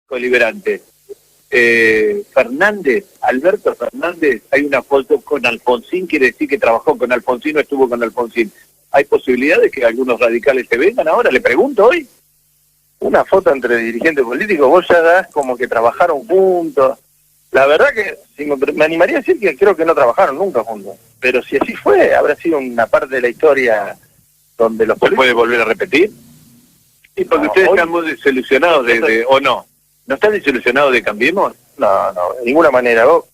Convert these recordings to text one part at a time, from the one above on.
coliberante. Fernández, Alberto Fernández, hay una foto con Alfonsín, quiere decir que trabajó con Alfonsín o estuvo con Alfonsín. ¿Hay posibilidad de que algunos radicales se vengan ahora? Le pregunto hoy. Una foto entre dirigentes políticos, vos ya das como que trabajaron juntos. La verdad que me animaría a decir que creo que no trabajaron nunca juntos. Pero si así fue, habrá sido una parte de la historia donde los políticos... ¿Se puede volver a repetir? Sí, porque No, ustedes hoy... están muy desilusionados ¿o no? ¿No están desilusionados de Cambiemos? No, de ninguna manera. Vos,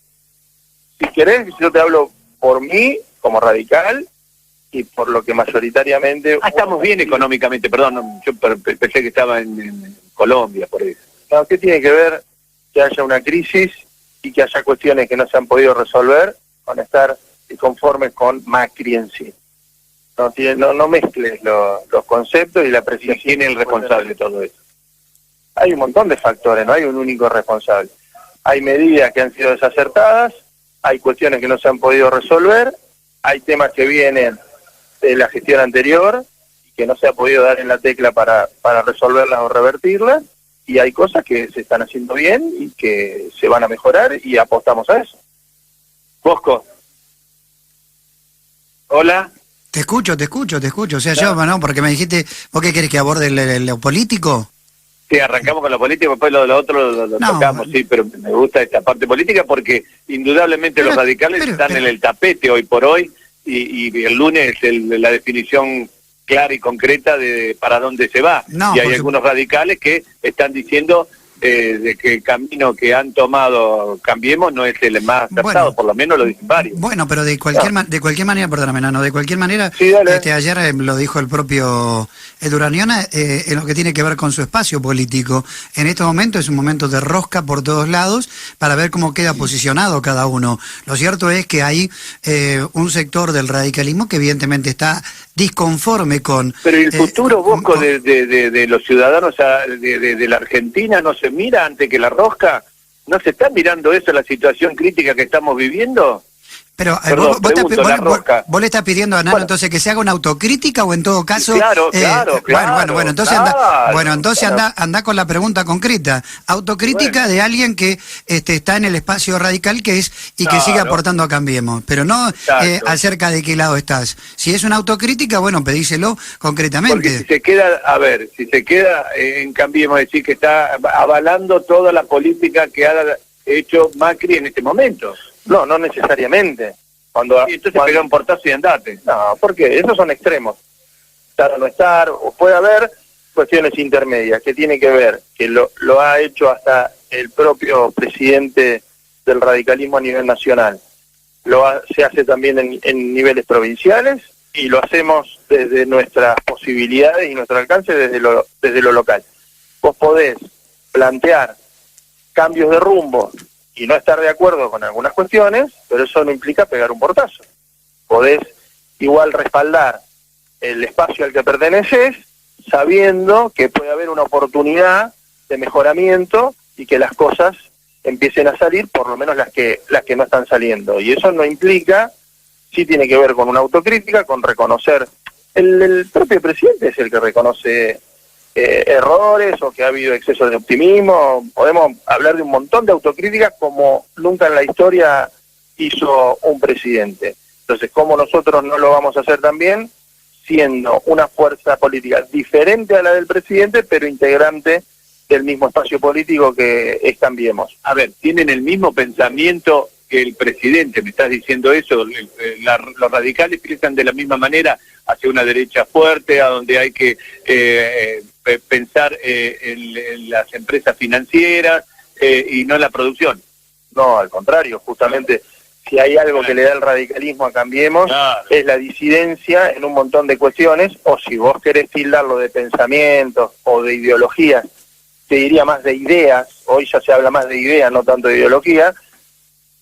si querés, yo te hablo por mí, como radical, y por lo que mayoritariamente... estamos bien económicamente, perdón, yo pensé que estaba en Colombia, por eso. No, ¿qué tiene que ver que haya una crisis y que haya cuestiones que no se han podido resolver con estar conformes con Macri en sí? No mezcles los conceptos y la precisión. ¿Quién es el responsable de todo eso? Hay un montón de factores, no hay un único responsable. Hay medidas que han sido desacertadas, hay cuestiones que no se han podido resolver, hay temas que vienen de la gestión anterior y que no se ha podido dar en la tecla para resolverlas o revertirlas, y hay cosas que se están haciendo bien y que se van a mejorar y apostamos a eso. Bosco. Hola. Te escucho. O sea, yo, no, porque me dijiste, ¿vos qué querés que aborde lo político? Sí, arrancamos con lo político, después lo otro lo tocamos, sí, pero me gusta esta parte política porque indudablemente los radicales están en el tapete hoy por hoy y el lunes la definición clara y concreta de para dónde se va. Y hay algunos radicales que están diciendo de que el camino que han tomado Cambiemos no es el más acertado, por lo menos lo dicen varios. Bueno, pero de cualquier manera, perdóname, Nano, de cualquier manera, sí, ayer lo dijo el propio Duraniona, en lo que tiene que ver con su espacio político. En estos momentos es un momento de rosca por todos lados para ver cómo queda posicionado cada uno. Lo cierto es que hay un sector del radicalismo que evidentemente está disconforme con... Pero el futuro, Bosco, de los ciudadanos de la Argentina no se mira ante que la rosca, ¿no se está mirando eso, la situación crítica que estamos viviendo? Pero perdón, vos le estás pidiendo a Nano entonces que se haga una autocrítica o en todo caso... Claro. Bueno, entonces anda con la pregunta concreta. Autocrítica de alguien que está en el espacio radical que sigue aportando a Cambiemos, pero no acerca de qué lado estás. Si es una autocrítica, bueno, pedíselo concretamente. Porque si se queda en Cambiemos, es decir, que está avalando toda la política que ha hecho Macri en este momento. No necesariamente. Entonces pega un portazo y andate. No, porque esos son extremos. Estar o no estar, o puede haber cuestiones intermedias, que tiene que ver, que lo ha hecho hasta el propio presidente del radicalismo a nivel nacional. Se hace también en niveles provinciales y lo hacemos desde nuestras posibilidades y nuestro alcance desde lo local. Vos podés plantear cambios de rumbo y no estar de acuerdo con algunas cuestiones, pero eso no implica pegar un portazo. Podés igual respaldar el espacio al que perteneces, sabiendo que puede haber una oportunidad de mejoramiento y que las cosas empiecen a salir, por lo menos las que no están saliendo. Y eso no implica, sí tiene que ver con una autocrítica, con reconocer. El propio presidente es el que reconoce errores o que ha habido exceso de optimismo. Podemos hablar de un montón de autocríticas como nunca en la historia hizo un presidente. Entonces, ¿cómo nosotros no lo vamos a hacer también? Siendo una fuerza política diferente a la del presidente, pero integrante del mismo espacio político que es Cambiemos. A ver, ¿tienen el mismo pensamiento que el presidente? ¿Me estás diciendo eso? ¿Los radicales piensan de la misma manera hacia una derecha fuerte, a donde hay que pensar en las empresas financieras y no en la producción? No, al contrario, justamente si hay algo que le da el radicalismo a Cambiemos, es la disidencia en un montón de cuestiones, o si vos querés tildarlo de pensamientos o de ideologías, te diría más de ideas, hoy ya se habla más de ideas, no tanto de ideología.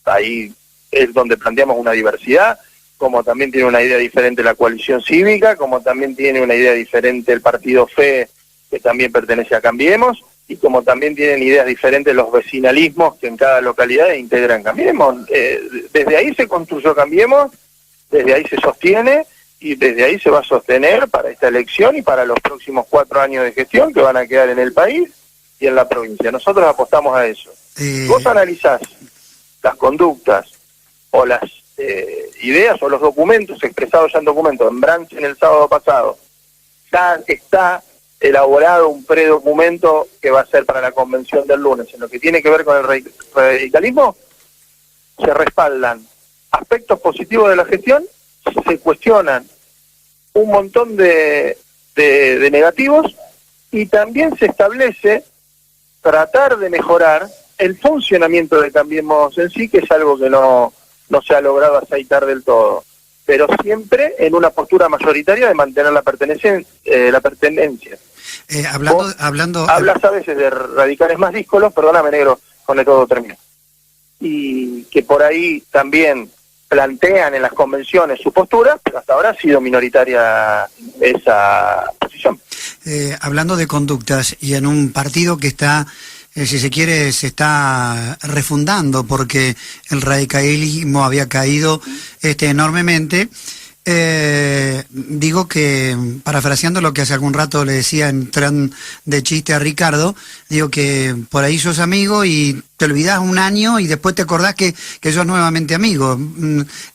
Ahí es donde planteamos una diversidad, como también tiene una idea diferente la coalición cívica, como también tiene una idea diferente el partido FE, que también pertenece a Cambiemos, y como también tienen ideas diferentes los vecinalismos que en cada localidad integran Cambiemos. Desde ahí se construyó Cambiemos, desde ahí se sostiene, y desde ahí se va a sostener para esta elección y para los próximos 4 años de gestión que van a quedar en el país, y en la provincia. Nosotros apostamos a eso. Vos analizás las conductas o las ideas o los documentos expresados ya en documentos en Branch en el sábado pasado. Ya está elaborado un predocumento que va a ser para la convención del lunes. En lo que tiene que ver con el radicalismo, se respaldan aspectos positivos de la gestión, se cuestionan un montón de negativos, y también se establece tratar de mejorar el funcionamiento de Cambiemos en sí, que es algo que no se ha logrado aceitar del todo, pero siempre en una postura mayoritaria de mantener la pertenencia. Hablas a veces de radicales más díscolos, perdóname, negro, con esto termino, y que por ahí también plantean en las convenciones su postura, pero hasta ahora ha sido minoritaria esa posición. Hablando de conductas, y en un partido que está, si se quiere, se está refundando porque el radicalismo había caído enormemente, digo que, parafraseando lo que hace algún rato le decía en tren de chiste a Ricardo, digo que por ahí sos amigo y te olvidás un año y después te acordás que sos nuevamente amigo.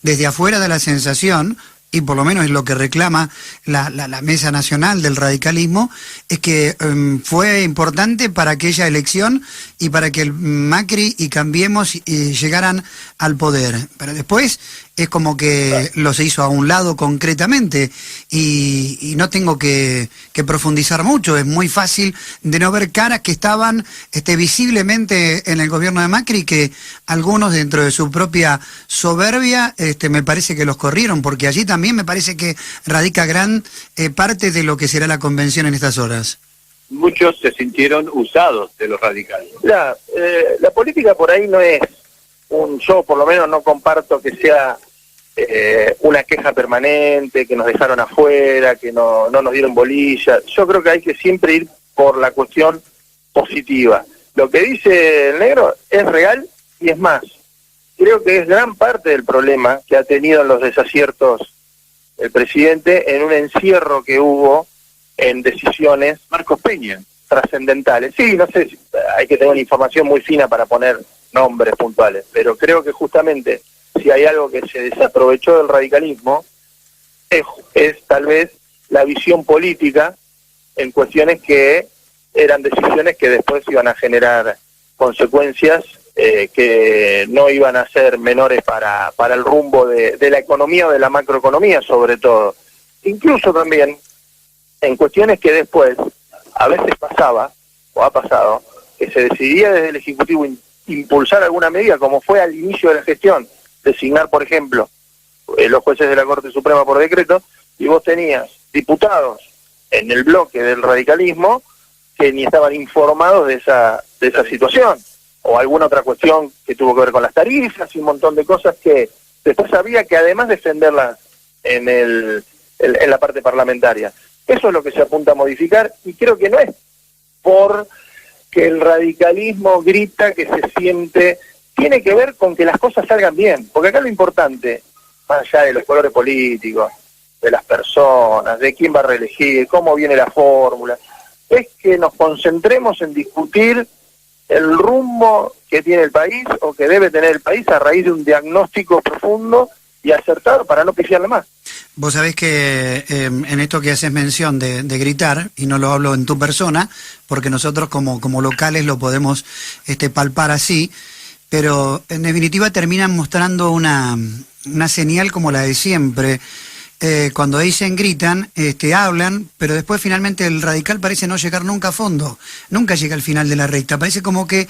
Desde afuera da la sensación, y por lo menos es lo que reclama la Mesa Nacional del Radicalismo, es que fue importante para aquella elección y para que el Macri y Cambiemos llegaran al poder. Pero después es como que lo se hizo a un lado concretamente, y no tengo que profundizar mucho. Es muy fácil de no ver caras que estaban visiblemente en el gobierno de Macri, que algunos dentro de su propia soberbia me parece que los corrieron, porque allí también me parece que radica gran parte de lo que será la convención en estas horas. Muchos se sintieron usados de los radicales. La política por ahí no es yo por lo menos no comparto que sea una queja permanente, que nos dejaron afuera, que no nos dieron bolilla. Yo creo que hay que siempre ir por la cuestión positiva. Lo que dice el negro es real, y es más, creo que es gran parte del problema que ha tenido en los desaciertos el presidente, en un encierro que hubo en decisiones Marcos Peña trascendentales. Sí, no sé, hay que tener una información muy fina para poner nombres puntuales, pero creo que justamente si hay algo que se desaprovechó del radicalismo es tal vez la visión política en cuestiones que eran decisiones que después iban a generar consecuencias que no iban a ser menores para el rumbo de la economía o de la macroeconomía, sobre todo. Incluso también en cuestiones que después a veces pasaba, o ha pasado, que se decidía desde el Ejecutivo impulsar alguna medida, como fue al inicio de la gestión, designar, por ejemplo, los jueces de la Corte Suprema por decreto, y vos tenías diputados en el bloque del radicalismo que ni estaban informados de esa situación, o alguna otra cuestión que tuvo que ver con las tarifas y un montón de cosas que después había que además defenderlas en la parte parlamentaria. Eso es lo que se apunta a modificar, y creo que no es por que el radicalismo grita, que se siente, tiene que ver con que las cosas salgan bien, porque acá lo importante, más allá de los colores políticos, de las personas, de quién va a reelegir, cómo viene la fórmula, es que nos concentremos en discutir el rumbo que tiene el país o que debe tener el país a raíz de un diagnóstico profundo y acertado para no pifiarle más. Vos sabés que en esto que haces mención de gritar, y no lo hablo en tu persona, porque nosotros como locales lo podemos palpar así, pero en definitiva terminan mostrando una señal como la de siempre. Cuando dicen gritan, hablan, pero después finalmente el radical parece no llegar nunca a fondo, nunca llega al final de la recta. Parece como que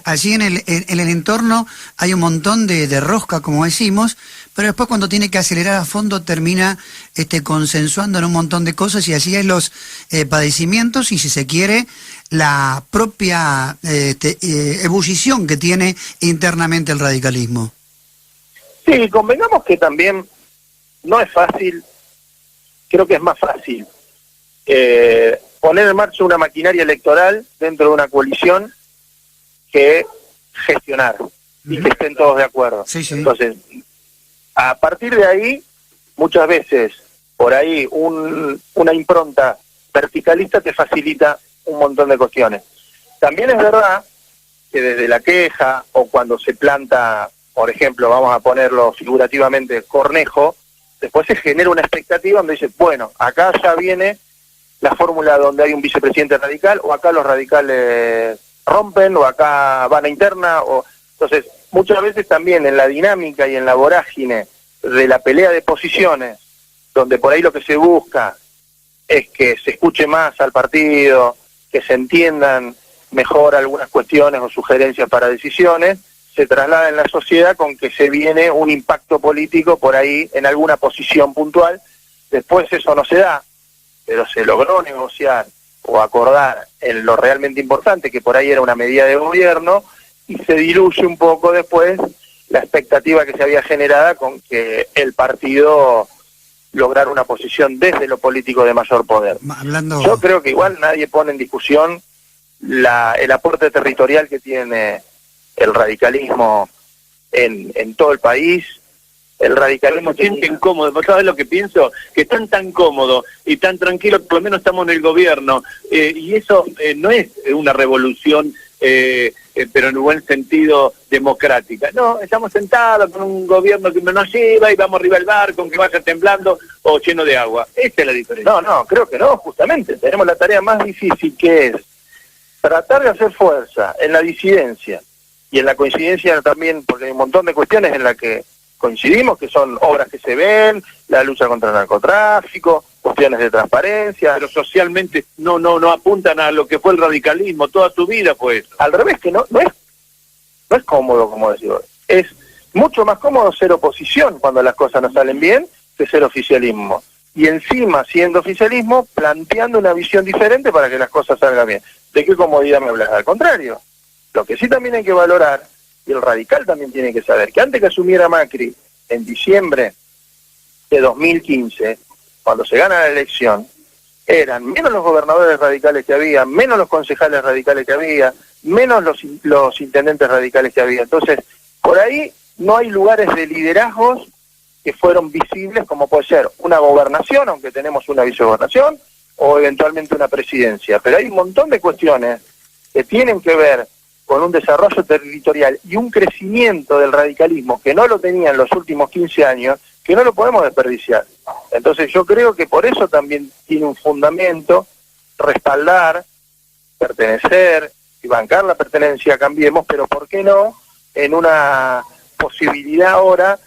allí en el entorno hay un montón de rosca, como decimos, pero después cuando tiene que acelerar a fondo termina consensuando en un montón de cosas, y así hay los padecimientos y, si se quiere, la propia ebullición que tiene internamente el radicalismo. Sí, convengamos que también no es fácil, creo que es más fácil poner en marcha una maquinaria electoral dentro de una coalición que gestionar y que estén todos de acuerdo. Sí, sí. Entonces, a partir de ahí, muchas veces, por ahí, una impronta verticalista te facilita un montón de cuestiones. También es verdad que desde la queja o cuando se planta, por ejemplo, vamos a ponerlo figurativamente, Cornejo, después se genera una expectativa donde dice, bueno, acá ya viene la fórmula donde hay un vicepresidente radical, o acá los radicales rompen, o acá van a interna, o entonces muchas veces también en la dinámica y en la vorágine de la pelea de posiciones, donde por ahí lo que se busca es que se escuche más al partido, que se entiendan mejor algunas cuestiones o sugerencias para decisiones, se traslada en la sociedad con que se viene un impacto político por ahí en alguna posición puntual. Después eso no se da, pero se logró negociar o acordar en lo realmente importante, que por ahí era una medida de gobierno, y se diluye un poco después la expectativa que se había generada con que el partido lograra una posición desde lo político de mayor poder. Yo creo que igual nadie pone en discusión el aporte territorial que tiene el radicalismo en todo el país. El radicalismo siente incómodo, ¿sabes lo que pienso? Que están tan cómodos y tan tranquilos, por lo menos estamos en el gobierno, y eso no es una revolución, pero en un buen sentido democrática. No, estamos sentados con un gobierno que no nos lleva y vamos arriba del barco, aunque vaya temblando o lleno de agua. Esta es la diferencia. No, creo que no, justamente. Tenemos la tarea más difícil, que es tratar de hacer fuerza en la disidencia y en la coincidencia también, porque hay un montón de cuestiones en las que coincidimos, que son obras que se ven, la lucha contra el narcotráfico, cuestiones de transparencia. Pero socialmente no apuntan a lo que fue el radicalismo, toda su vida fue eso. Al revés, que no es cómodo, como decimos. Es mucho más cómodo ser oposición cuando las cosas no salen bien que ser oficialismo. Y encima, siendo oficialismo, planteando una visión diferente para que las cosas salgan bien. ¿De qué comodidad me hablas? Al contrario. Lo que sí también hay que valorar, y el radical también tiene que saber, que antes que asumiera Macri, en diciembre de 2015, cuando se gana la elección, eran menos los gobernadores radicales que había, menos los concejales radicales que había, menos los intendentes radicales que había. Entonces, por ahí no hay lugares de liderazgos que fueron visibles, como puede ser una gobernación, aunque tenemos una vicegobernación, o eventualmente una presidencia. Pero hay un montón de cuestiones que tienen que ver con un desarrollo territorial y un crecimiento del radicalismo que no lo tenía en los últimos 15 años, que no lo podemos desperdiciar. Entonces yo creo que por eso también tiene un fundamento respaldar, pertenecer y bancar la pertenencia a Cambiemos, pero ¿por qué no en una posibilidad ahora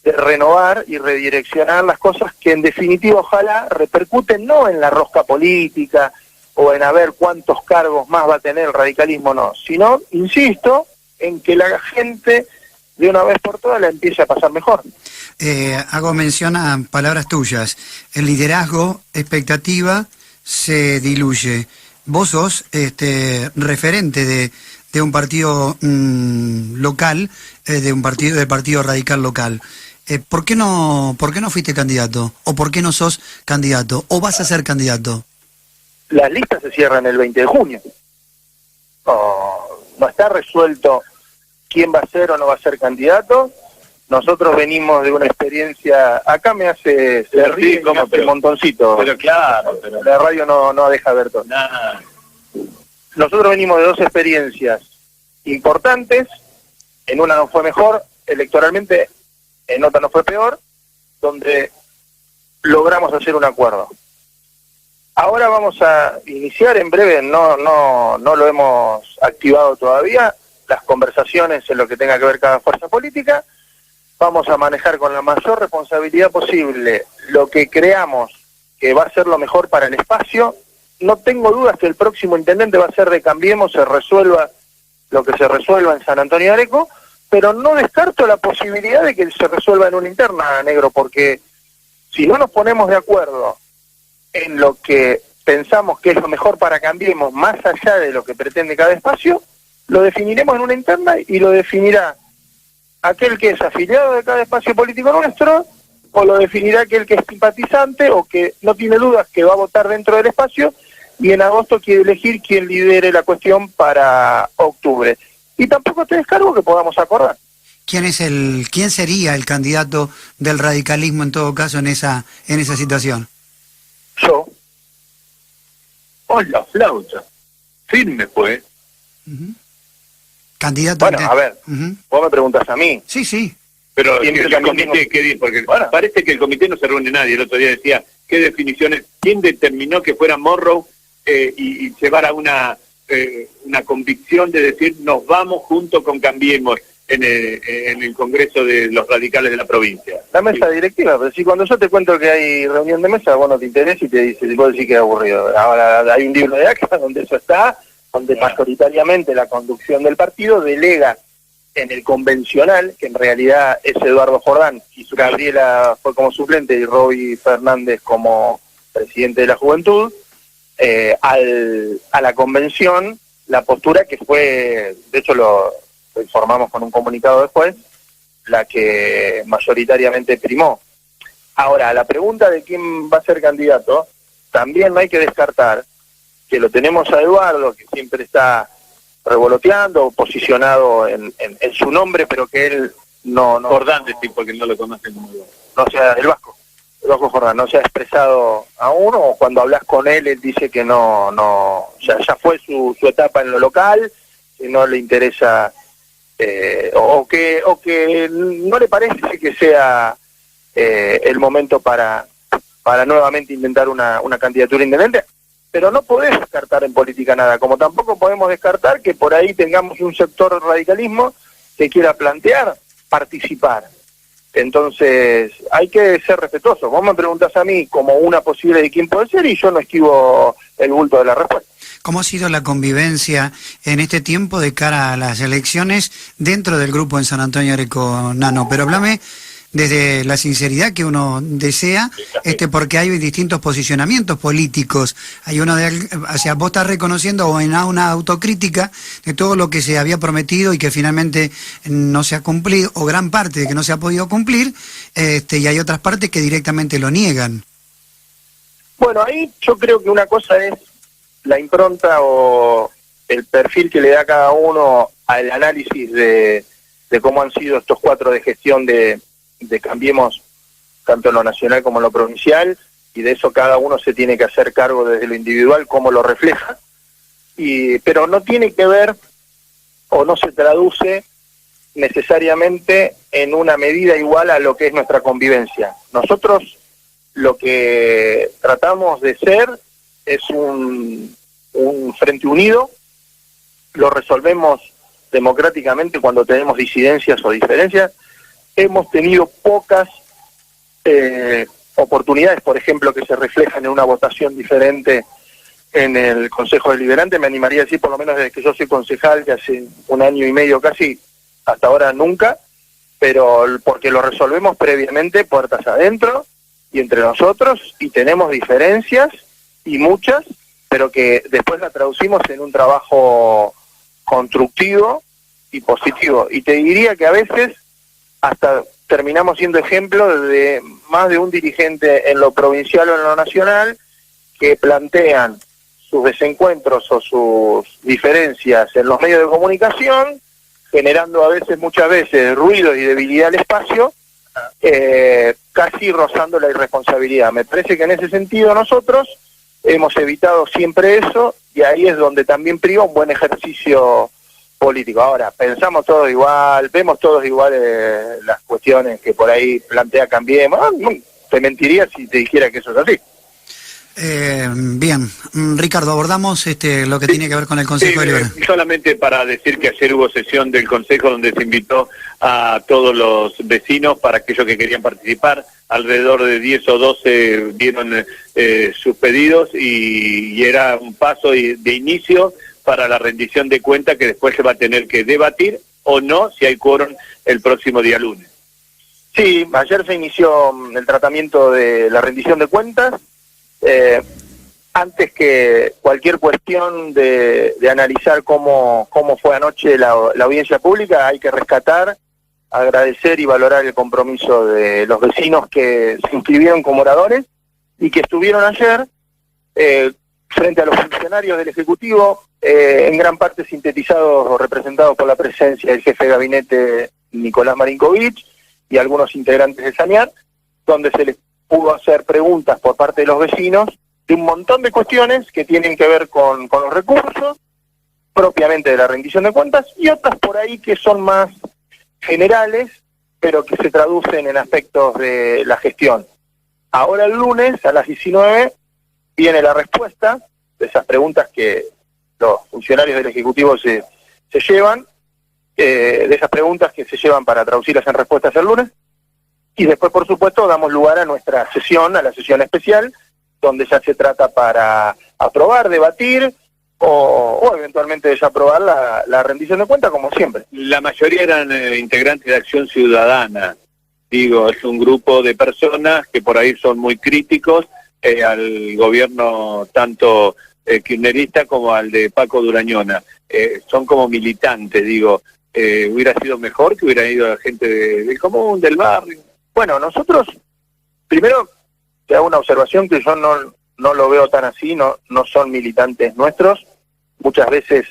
de renovar y redireccionar las cosas que en definitiva ojalá repercuten no en la rosca política o en a ver cuántos cargos más va a tener el radicalismo, no, sino, insisto, en que la gente de una vez por todas la empiece a pasar mejor. Hago mención a palabras tuyas. El liderazgo, expectativa, se diluye. Vos sos referente de un partido local, del Partido Radical local. ¿Por qué no fuiste candidato? ¿O por qué no sos candidato? ¿O vas a ser candidato? Las listas se cierran el 20 de junio. No está resuelto quién va a ser o no va a ser candidato. Nosotros venimos de una experiencia, acá me hace reír como un montoncito. Pero claro, pero la radio no deja ver todo. Nada. Nosotros venimos de dos experiencias importantes, en una no fue mejor electoralmente, en otra no fue peor, donde logramos hacer un acuerdo. Ahora vamos a iniciar en breve, no lo hemos activado todavía, las conversaciones en lo que tenga que ver cada fuerza política. Vamos a manejar con la mayor responsabilidad posible lo que creamos que va a ser lo mejor para el espacio. No tengo dudas que el próximo intendente va a ser de Cambiemos, se resuelva lo que se resuelva en San Antonio de Areco, pero no descarto la posibilidad de que se resuelva en una interna, Negro, porque si no nos ponemos de acuerdo en lo que pensamos que es lo mejor para Cambiemos, más allá de lo que pretende cada espacio, lo definiremos en una interna y lo definirá aquel que es afiliado de cada espacio político nuestro, o lo definirá aquel que es simpatizante o que no tiene dudas que va a votar dentro del espacio, y en agosto quiere elegir quién lidere la cuestión para octubre. Y tampoco te descargo que podamos acordar. ¿Quién sería el candidato del radicalismo en todo caso en esa situación? Yo. ¡Oh, la flauta! Firme fue. Candidato. Bueno, a ver, vos me preguntas a mí. Sí, sí. Pero el comité, ¿qué dice? Porque parece que el comité no se reúne nadie. El otro día decía, ¿qué definiciones? ¿Quién determinó que fuera Morrow y llevara una convicción de decir nos vamos junto con Cambiemos en el Congreso de los radicales de la provincia? La mesa directiva, pero si cuando yo te cuento que hay reunión de mesa, vos no te interesa y te dices, vos decís que es aburrido. Ahora hay un libro de acta donde eso está, donde mayoritariamente la conducción del partido delega en el convencional, que en realidad es Eduardo Jordán, y su Gabriela fue como suplente y Roby Fernández como presidente de la Juventud, a la convención, la postura que fue, de hecho lo informamos con un comunicado después, la que mayoritariamente primó. Ahora, la pregunta de quién va a ser candidato, también no hay que descartar que lo tenemos a Eduardo, que siempre está revoloteando, posicionado en su nombre, pero que él no Jordán, porque no lo conocen como Eduardo. No sea el Vasco Jordán, no se ha expresado aún, o cuando hablas con él dice que ya fue su etapa en lo local, que no le interesa, o que no le parece que sea el momento para nuevamente intentar una candidatura independiente. Pero no podés descartar en política nada, como tampoco podemos descartar que por ahí tengamos un sector del radicalismo que quiera plantear participar. Entonces, hay que ser respetuosos. Vos me preguntás a mí como una posible de quién puede ser y yo no esquivo el bulto de la respuesta. ¿Cómo ha sido la convivencia en este tiempo de cara a las elecciones dentro del grupo en San Antonio Areco, Nano? Pero háblame desde la sinceridad que uno desea, porque hay distintos posicionamientos políticos. Hay uno vos estás reconociendo o en una autocrítica de todo lo que se había prometido y que finalmente no se ha cumplido, o gran parte de que no se ha podido cumplir, y hay otras partes que directamente lo niegan. Bueno, ahí yo creo que una cosa es la impronta o el perfil que le da cada uno al análisis de cómo han sido estos 4 de gestión de Cambiemos, tanto en lo nacional como en lo provincial, y de eso cada uno se tiene que hacer cargo desde lo individual, cómo lo refleja, pero no tiene que ver o no se traduce necesariamente en una medida igual a lo que es nuestra convivencia. Nosotros lo que tratamos de ser es un frente unido, lo resolvemos democráticamente cuando tenemos disidencias o diferencias. Hemos tenido pocas oportunidades, por ejemplo, que se reflejan en una votación diferente en el Consejo Deliberante. Me animaría a decir, por lo menos desde que yo soy concejal, que hace 1 año y medio casi, hasta ahora nunca, pero porque lo resolvemos previamente puertas adentro y entre nosotros, y tenemos diferencias, y muchas, pero que después la traducimos en un trabajo constructivo y positivo. Y te diría que a veces hasta terminamos siendo ejemplo de más de un dirigente en lo provincial o en lo nacional que plantean sus desencuentros o sus diferencias en los medios de comunicación, generando muchas veces ruido y debilidad al espacio, casi rozando la irresponsabilidad. Me parece que en ese sentido nosotros hemos evitado siempre eso, y ahí es donde también priva un buen ejercicio político. Ahora, pensamos todos igual, vemos todos igual las cuestiones que por ahí plantea Cambiemos. Te mentiría si te dijera que eso es así. Bien, Ricardo, abordamos lo que tiene que ver con el Consejo Deliberante. Solamente para decir que ayer hubo sesión del Consejo donde se invitó a todos los vecinos para aquellos que querían participar. Alrededor de 10 o 12 dieron sus pedidos y era un paso de inicio para la rendición de cuentas que después se va a tener que debatir o no, si hay quórum el próximo día lunes. Sí, ayer se inició el tratamiento de la rendición de cuentas. Antes que cualquier cuestión de analizar cómo fue anoche la audiencia pública, hay que rescatar, agradecer y valorar el compromiso de los vecinos que se inscribieron como oradores y que estuvieron ayer frente a los funcionarios del Ejecutivo, en gran parte sintetizados o representados por la presencia del jefe de gabinete Nicolás Marinkovic y algunos integrantes de Saneat, donde se les pudo hacer preguntas por parte de los vecinos de un montón de cuestiones que tienen que ver con los recursos, propiamente de la rendición de cuentas, y otras por ahí que son más generales, pero que se traducen en aspectos de la gestión. Ahora el lunes a las 19 viene la respuesta de esas preguntas que los funcionarios del Ejecutivo se llevan, de esas preguntas que se llevan para traducirlas en respuestas el lunes, y después, por supuesto, damos lugar a nuestra sesión, a la sesión especial, donde ya se trata para aprobar, debatir o eventualmente desaprobar la rendición de cuentas, como siempre. La mayoría eran integrantes de Acción Ciudadana. Digo, es un grupo de personas que por ahí son muy críticos al gobierno tanto kirchnerista como al de Paco Durañona. Son como militantes, digo. Hubiera sido mejor que hubiera ido la gente del común, del barrio. Bueno, nosotros, primero, te hago una observación que yo no lo veo tan así, no son militantes nuestros. Muchas veces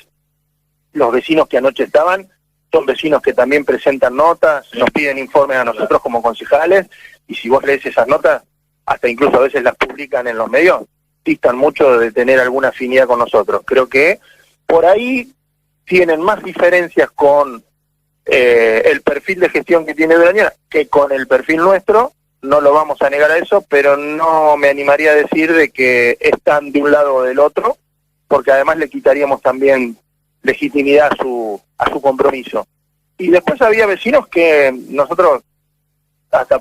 los vecinos que anoche estaban son vecinos que también presentan notas, nos piden informes a nosotros como concejales, y si vos lees esas notas, hasta incluso a veces las publican en los medios, distan mucho de tener alguna afinidad con nosotros. Creo que por ahí tienen más diferencias con el perfil de gestión que tiene Durañona que con el perfil nuestro. No lo vamos a negar a eso, pero no me animaría a decir de que están de un lado o del otro, porque además le quitaríamos también legitimidad a su compromiso. Y después había vecinos que nosotros hasta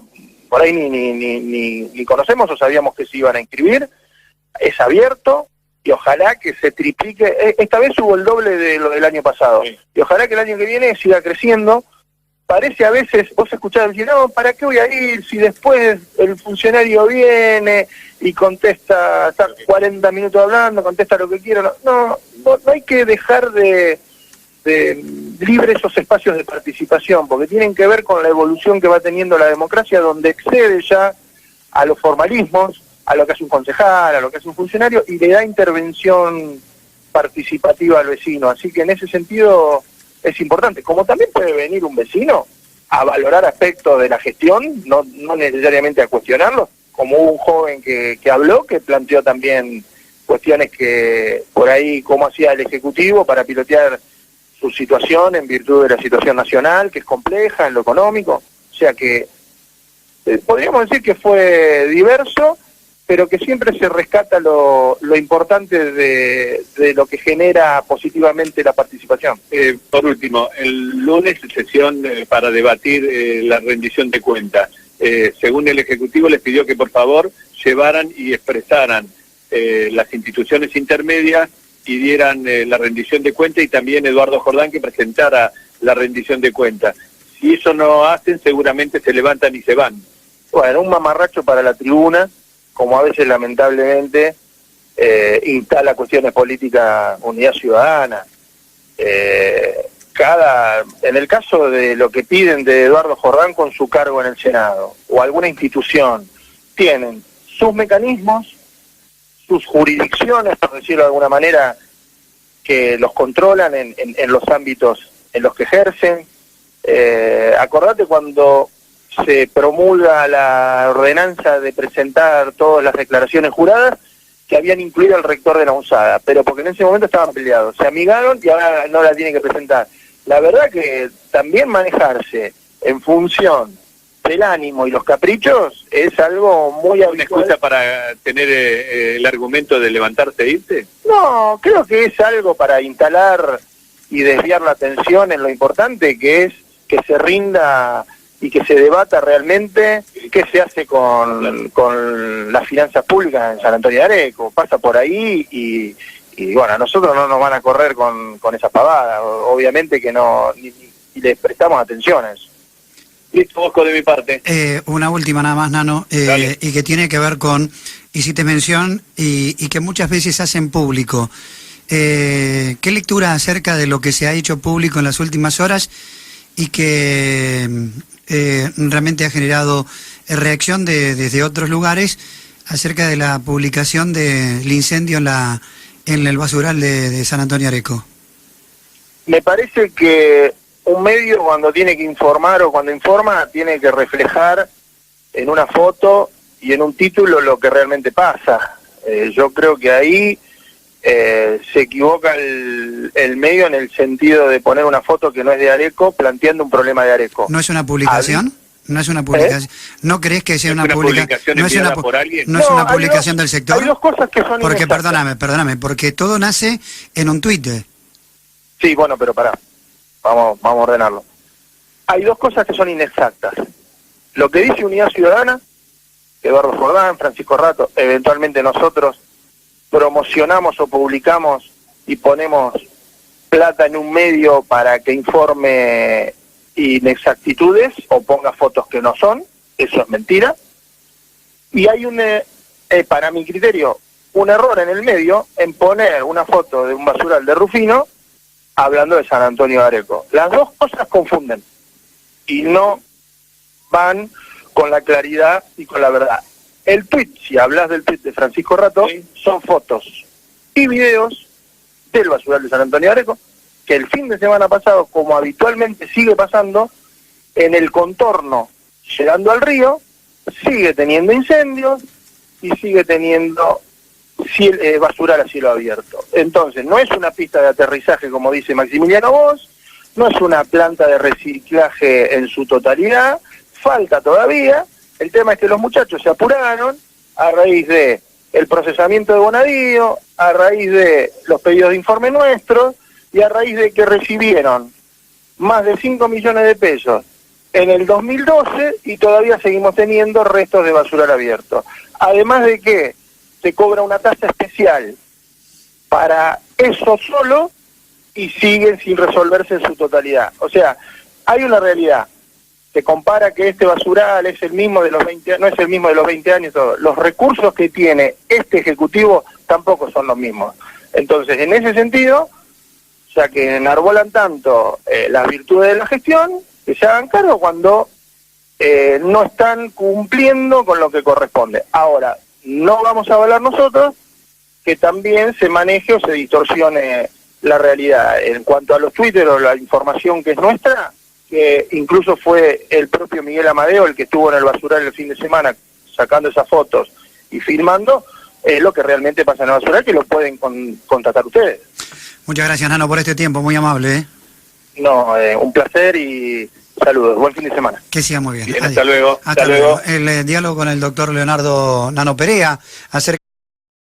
por ahí ni conocemos o sabíamos que se iban a inscribir. Es abierto y ojalá que se triplique. Esta vez hubo el doble de lo del año pasado. Sí. Y ojalá que el año que viene siga creciendo. Parece a veces, vos escuchás decir, no, ¿para qué voy a ir si después el funcionario viene y contesta, está 40 minutos hablando, contesta lo que quiera? No hay que dejar de libre esos espacios de participación, porque tienen que ver con la evolución que va teniendo la democracia, donde excede ya a los formalismos, a lo que hace un concejal, a lo que hace un funcionario, y le da intervención participativa al vecino. Así que en ese sentido es importante. Como también puede venir un vecino a valorar aspectos de la gestión, no necesariamente a cuestionarlos, como hubo un joven que habló, que planteó también cuestiones que por ahí, cómo hacía el Ejecutivo para pilotear su situación en virtud de la situación nacional, que es compleja en lo económico. O sea que podríamos decir que fue diverso, pero que siempre se rescata lo importante de lo que genera positivamente la participación. Por último, el lunes sesión para debatir la rendición de cuentas. Según el Ejecutivo les pidió que por favor llevaran y expresaran las instituciones intermedias y dieran la rendición de cuentas, y también Eduardo Jordán que presentara la rendición de cuentas. Si eso no hacen, seguramente se levantan y se van. Bueno, un mamarracho para la tribuna, como a veces lamentablemente instala cuestiones políticas Unidad Ciudadana. En el caso de lo que piden de Eduardo Jordán con su cargo en el Senado, o alguna institución, tienen sus mecanismos, sus jurisdicciones, por decirlo de alguna manera, que los controlan en los ámbitos en los que ejercen. Acordate cuando se promulga la ordenanza de presentar todas las declaraciones juradas, que habían incluido al rector de la UNSADA, pero porque en ese momento estaban peleados, se amigaron y ahora no la tienen que presentar. La verdad que también manejarse en función del ánimo y los caprichos es algo muy habitual. ¿Una excusa para tener el argumento de levantarse e irse? No, creo que es algo para instalar y desviar la atención en lo importante que es que se rinda y que se debata realmente qué se hace con las finanzas públicas en San Antonio de Areco. Pasa por ahí y bueno, a nosotros no nos van a correr con esa pavada. Obviamente que no, ni les prestamos atención a eso. Listo, Bosco, de mi parte. Una última nada más, Nano, y que tiene que ver con, hiciste mención, y que muchas veces hacen público. ¿Qué lectura acerca de lo que se ha hecho público en las últimas horas y que realmente ha generado reacción desde otros lugares acerca de la publicación del incendio en el basural de San Antonio Areco? Me parece que un medio cuando tiene que informar o cuando informa tiene que reflejar en una foto y en un título lo que realmente pasa. Yo creo que ahí se equivoca el medio en el sentido de poner una foto que no es de Areco, planteando un problema de Areco. ¿No es una publicación? ¿No es una publicación? ¿No crees que sea una publicación? ¿No es una por alguien? ¿No es una publicación del sector? Hay dos cosas que son Porque, inexactas. perdóname, porque todo nace en un tuit. Sí, bueno, pero pará. Vamos a ordenarlo. Hay dos cosas que son inexactas. Lo que dice Unidad Ciudadana, Eduardo Jordán, Francisco Rato, eventualmente nosotros promocionamos o publicamos y ponemos plata en un medio para que informe inexactitudes o ponga fotos que no son, eso es mentira. Y hay para mi criterio, un error en el medio en poner una foto de un basural de Rufino hablando de San Antonio de Areco. Las dos cosas confunden y no van con la claridad y con la verdad. El tuit, si hablas del tuit de Francisco Rato, sí, son fotos y videos del basural de San Antonio de Areco, que el fin de semana pasado, como habitualmente sigue pasando, en el contorno, llegando al río, sigue teniendo incendios y sigue teniendo basural a cielo abierto. Entonces, no es una pista de aterrizaje, como dice Maximiliano Voss, no es una planta de reciclaje en su totalidad, falta todavía. El tema es que los muchachos se apuraron a raíz de el procesamiento de Bonadío, a raíz de los pedidos de informe nuestros y a raíz de que recibieron más de 5 millones de pesos en el 2012 y todavía seguimos teniendo restos de basural abierto. Además de que se cobra una tasa especial para eso solo y siguen sin resolverse en su totalidad. O sea, hay una realidad. Se compara que este basural es el mismo de los 20 años, no es el mismo de los 20 años, todo. Los recursos que tiene este Ejecutivo tampoco son los mismos. Entonces, en ese sentido, ya que enarbolan tanto las virtudes de la gestión, que se hagan cargo cuando no están cumpliendo con lo que corresponde. Ahora, no vamos a avalar nosotros que también se maneje o se distorsione la realidad. En cuanto a los Twitter o la información que es nuestra, que incluso fue el propio Miguel Amadeo el que estuvo en el basural el fin de semana sacando esas fotos y filmando, lo que realmente pasa en el basural, que lo pueden contratar ustedes. Muchas gracias, Nano, por este tiempo, muy amable, ¿eh? No, un placer y saludos, buen fin de semana. Que siga muy bien. Bien, hasta luego. Hasta luego. El diálogo con el doctor Leonardo Nano Perea acerca